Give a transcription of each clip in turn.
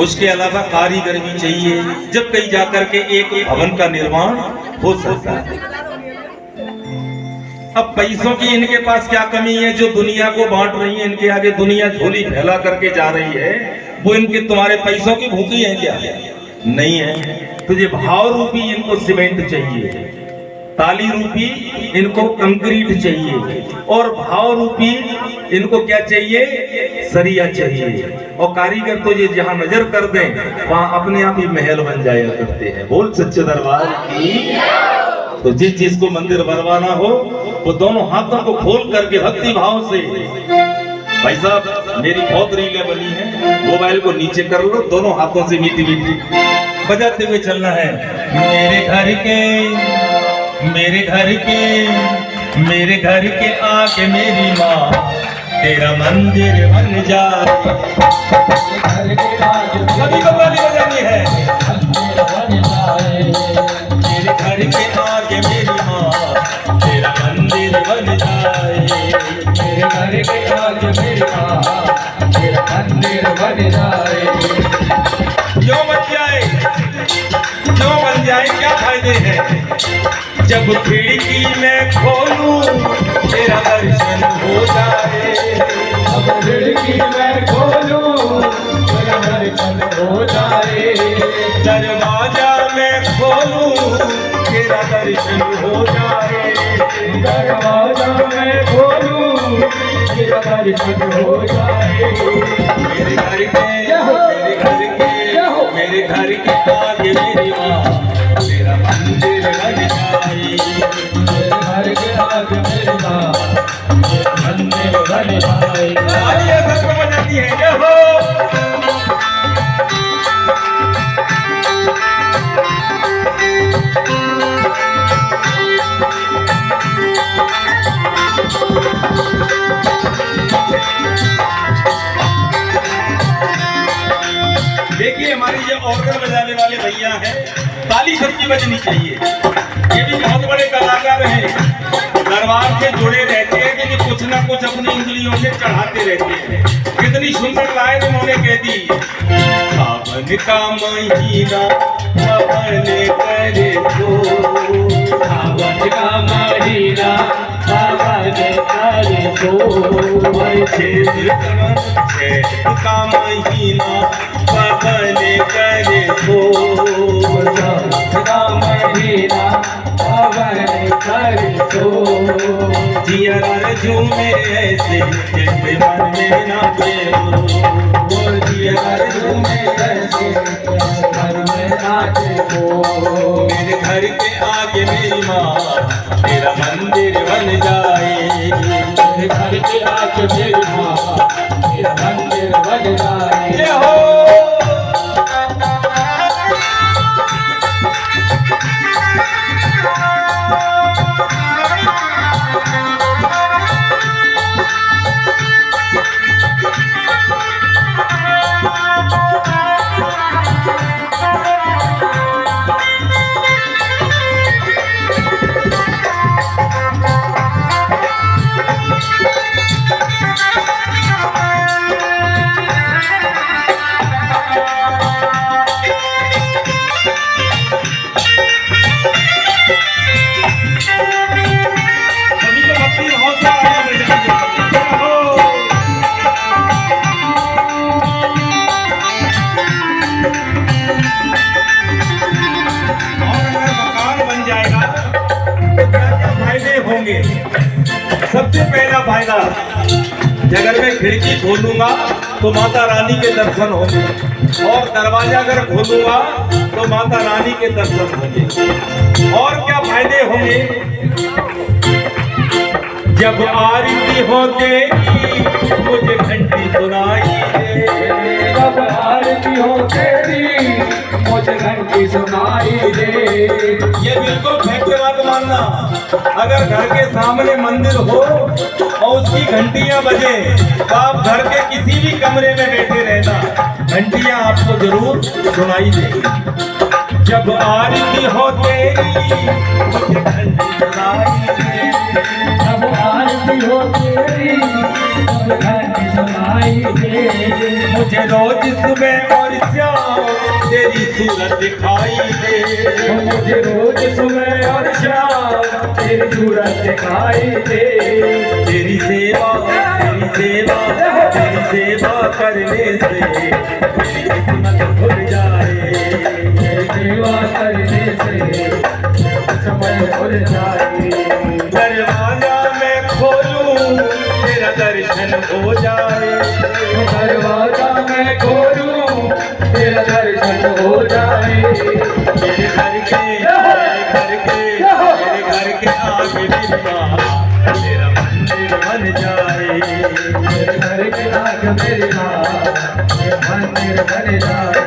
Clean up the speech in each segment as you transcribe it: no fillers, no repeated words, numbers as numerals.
उसके अलावा कारीगर भी चाहिए, जब कहीं जाकर के एक भवन का निर्माण हो सकता है। अब पैसों की इनके पास क्या कमी है? जो दुनिया को बांट रही है, इनके आगे दुनिया झोली फैला करके जा रही है, वो इनके तुम्हारे पैसों की भूखी है क्या? नहीं है। तुझे भाव रूपी इनको सीमेंट चाहिए, ताली रूपी इनको कंक्रीट चाहिए, और भाव रूपी इनको क्या चाहिए? सरिया चाहिए। और कारीगर तो ये जहां नजर कर दें वहां अपने आप ही महल बन जाया करते हैं। बोल सच्चे दरबार की। तो जिस चीज को मंदिर बनवाना हो वो दोनों हाथों को खोल करके भक्ति भाव से, भाई साहब मेरी बहुत रीलें बनी है, मोबाइल को नीचे कर लो, दोनों हाथों से मीठी मीठी बजाते हुए चलना है। मेरे घर के आगे मेरी माँ तेरा मंदिर बन जाए। सभी को ताली बजानी है। मेरे घर के आगे मेरी माँ तेरा मंदिर बन जाए। मेरे घर के आगे मेरी माँ तेरा मंदिर बन जाए। क्यों बन जाए, क्या फायदे हैं? जब खिड़की में खोलूं तेरा दर्शन हो जाए। अब खिड़की में खोलूं तेरा दर्शन हो जाए। दरवाजा में खोलूं तेरा दर्शन हो जाए। दरवाजा में खोलूं तेरा दर्शन हो जाए। मेरे घर के आगे मेरी माँ तेरा मंदिर बन जाए। मेरे घर के आगे मेरी माँ तेरा मंदिर बन जाए। आइए सबको बजाती है। जय हो। देखिए हमारे ये ऑर्गन बजाने वाले भैया हैं, ताली सबकी बजनी चाहिए। ये भी बहुत बड़े कलाकार हैं, दरबार से जुड़े रहते हैं, क्योंकि कुछ ना कुछ अपनी उंगलियों से चढ़ाते रहते हैं। कितनी सुंदर लाइन उन्होंने कह दी। सावन का महीना पवन करे तो, सावन का महीना पवन करे तो। चैत का महीना पवन करे तो, सावन का महीना पवन करे तो। जिया झूमे ऐसे जैसे मन में नाचे हो। जिया झूमे ऐसे घर में नाचे हो। मेरे घर के आगे मेरी माँ तेरा मंदिर बन जाए। मेरे घर के आगे मेरी माँ तेरा मंदिर बन जाए। जय हो। सबसे पहला फायदा, अगर मैं खिड़की खोलूंगा तो माता रानी के दर्शन होंगे, और दरवाजा अगर खोलूंगा तो माता रानी के दर्शन होंगे। और क्या फायदे होंगे? जब आरती हो तेरी मुझे घंटी सुनाई दे। जब आरती हो तेरी मुझे घंटी सुनाई दे। ये बिल्कुल फैक्ट बात मानना, अगर घर के सामने मंदिर हो और उसकी घंटियां बजे तो आप घर के किसी भी कमरे में बैठे रहना, घंटियां आपको जरूर सुनाई देगी। जब आरती हो तेरी मुझे घंटी सुनाई दे। जब आरती हो तेरी मुझे घंटी सुनाई दे। मुझे रोज सुबह और शाम तेरी सूरत दिखाई दे। मुझे रोज सुबह और शाम तेरी सूरत दिखाई दे। तेरी सेवा करने से मेरी किस्मत खुल जाए। तेरी सेवा करने से समय खुल जाए। दरवाजा मैं खोलूं तेरा दर्शन हो जाए। दरवाजा मैं खोलूं तेरा दर्शन हो जाए। मेरे घर के आगे मेरी माँ तेरा मंदिर बन जाए। मेरे घर के आगे मेरी माँ मंदिर बन जाए।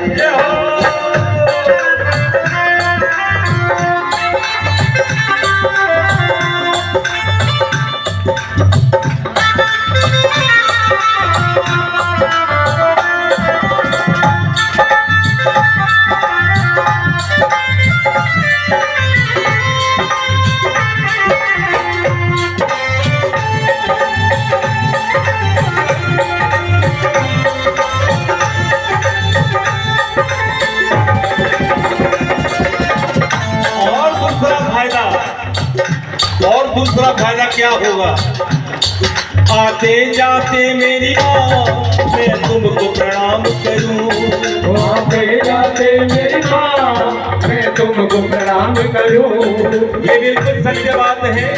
और दूसरा फायदा क्या होगा? आते जाते मेरी माँ मैं तुमको प्रणाम करूं। आते जाते मेरी माँ मैं तुमको प्रणाम करूं। ये बिल्कुल सत्य बात है।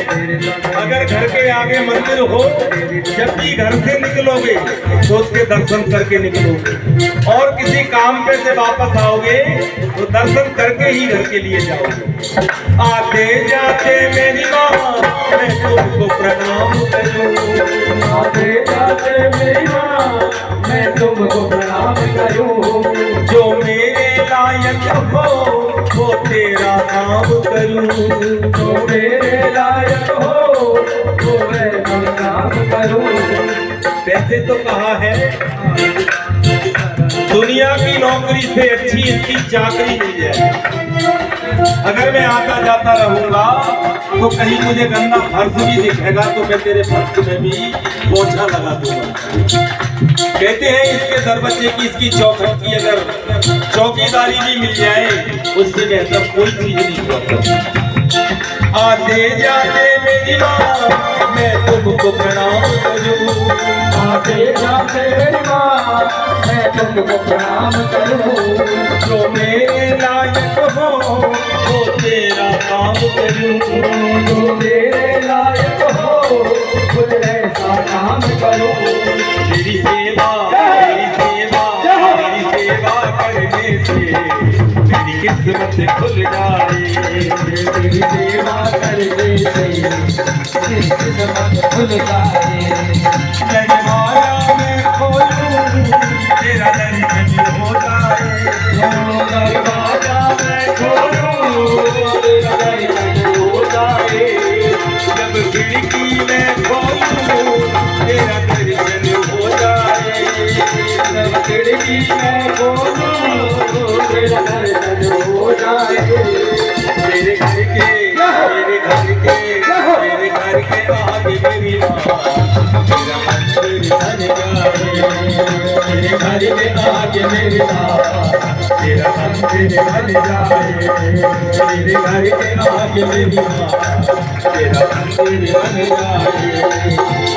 अगर घर के आगे मंदिर हो, जब भी घर से निकलोगे तो उसके दर्शन करके निकलोगे, और किसी काम पे से वापस आओगे तो दर्शन करके ही घर के लिए जाओगे। आते जाते मेरी माँ मैं तुमको प्रणाम करूं। आते जाते मेरी माँ मैं तुमको प्रणाम करूं। जो मेरे लायक हो वो तेरा काम करूं। जो मेरे लायक हो वो मैं काम करूं। वैसे तो कहा है दुनिया की नौकरी से अच्छी इसकी चाकरी मिल जाए। अगर मैं आता जाता रहूंगा तो कहीं मुझे गंदा फर्श भी दिखेगा तो मैं तेरे फर्श में भी पोछा लगा दूंगा। कहते हैं इसके दरवाजे की, इसकी चौखट की अगर चौकीदारी भी मिल जाए उससे बेहतर कोई चीज नहीं हुआ। आते जाते मेरी माँ मैं तुमको प्रणाम करूं। आते जाते मेरी माँ मैं तुमको प्रणाम करूं। जो मेरे लायक हो वो तेरा काम करूं। जो मेरे लायक हो खुद ऐसा काम करूं। तेरी सेवा करने से मेरी किस्मत खुल जाए। तेरी सेवा करने से किस्मत खुल जाए। दरवाजा मैं खोलूं तेरा दर्शन हो जाए। दरवाजा मैं खोलूं तेरा दर्शन हो जाए। जब खिड़की मैं खोलूं तेरा दर्शन हो जाए। जब खिड़की मैं खोलूं तेरा दर्शन हो जाए। मेरे घर के आगे मेरी माँ तेरा मंदिर बन जाए। मेरे घर के आगे मेरी माँ तेरा मंदिर बन जाए। मेरे घर के आगे मेरी माँ तेरा मंदिर बन जाए।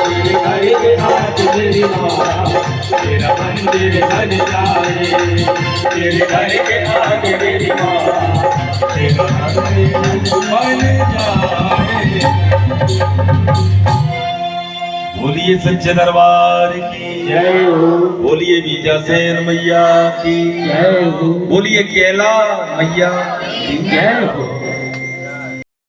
मेरे घर के आगे मेरी माँ तेरा मंदिर बन जाए। तेरे घर के आगे मेरी माँ तेरा मंदिर बन जाए। बोलिए सच्चे दरबार की जय हो। बोलिए बीजासेन मैया की जय हो। बोलिए केला मैया की जय हो।